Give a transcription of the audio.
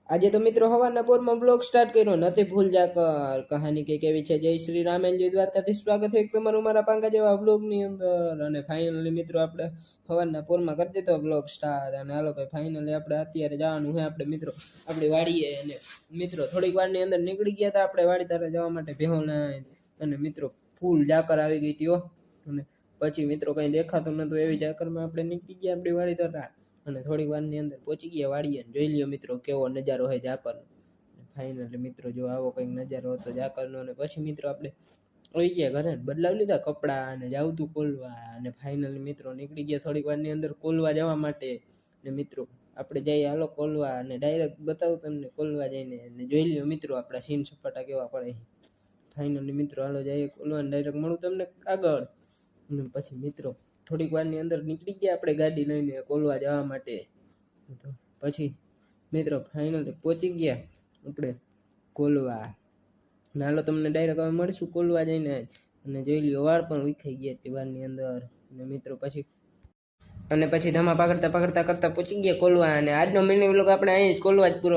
આજે તો મિત્રો હવાના પોરમાં બ્લોગ સ્ટાર્ટ કર્યો નથી ભૂલ જા કર કહાની કે કેવી છે જય શ્રી રામ જય દ્વારકાથી સ્વાગત છે તમારું મારા પાંકા જેવા બ્લોગની અંદર અને ફાઇનલી મિત્રો આપણે હવાના પોરમાં કરી દીધો બ્લોગ સ્ટાર્ટ અને હાલો ભાઈ ફાઇનલી આપણે અત્યારે જવાનું છે આપણે મિત્રો આપણી વાડીએ અને મિત્રો થોડીક વારની અંદર નીકળી ગયા હતા આપણે વાડી તારે જવા માટે ભેહોના અને મિત્રો ફૂલ જાકર આવી ગઈ હતી અને પછી મિત્રો કંઈ દેખાતું નતું એવી જાકરમાં આપણે નીકળી ગયા આપણી વાડી તારા અને થોડી વારની અંદર પહોંચી ગયા વાડીએ જોઈ લ્યો મિત્રો કેવો નજારો હોય ઝાકરનો ફાઇનલી મિત્રો જો આવો કંઈક નજારો હતો ઝાકરનો અને પછી મિત્રો આપણે આવી ગયા ઘરે બદલાવી લીધા કપડાં અને જાવતું કોલવા અને ફાઇનલી મિત્રો નીકળી ગયા થોડીક વારની અંદર કોલવા જવા માટે ને મિત્રો આપણે જઈએ હાલો કોલવા અને ડાયરેક્ટ બતાવું તમને કોલવા જઈને અને જોઈ લ્યો મિત્રો આપણા સીન સપાટા કેવા પડે ફાઇનલી મિત્રો હાલો જઈએ કોલવા ડાયરેક્ટ મળું તમને આગળ અને પછી મિત્રો થોડીક વારની અંદર નીકળી ગયા આપણે ગાડી લઈને કોલવા જવા માટે પછી મિત્રો ફાઇનલી પહોંચી ગયા આપણે કોલવા નાલો તમને ડાયરેક્ટ હવે મળશું કોલવા જઈને અને જોઈ લ્યો વાળ પણ વિખાઈ ગયા તે વારની અંદર અને મિત્રો પછી ધમા પકડતા કરતા પહોંચી ગયા કોલવા અને આજનો મિની વ્લોગ આપણે અહીં જ કોલવા જ પૂરો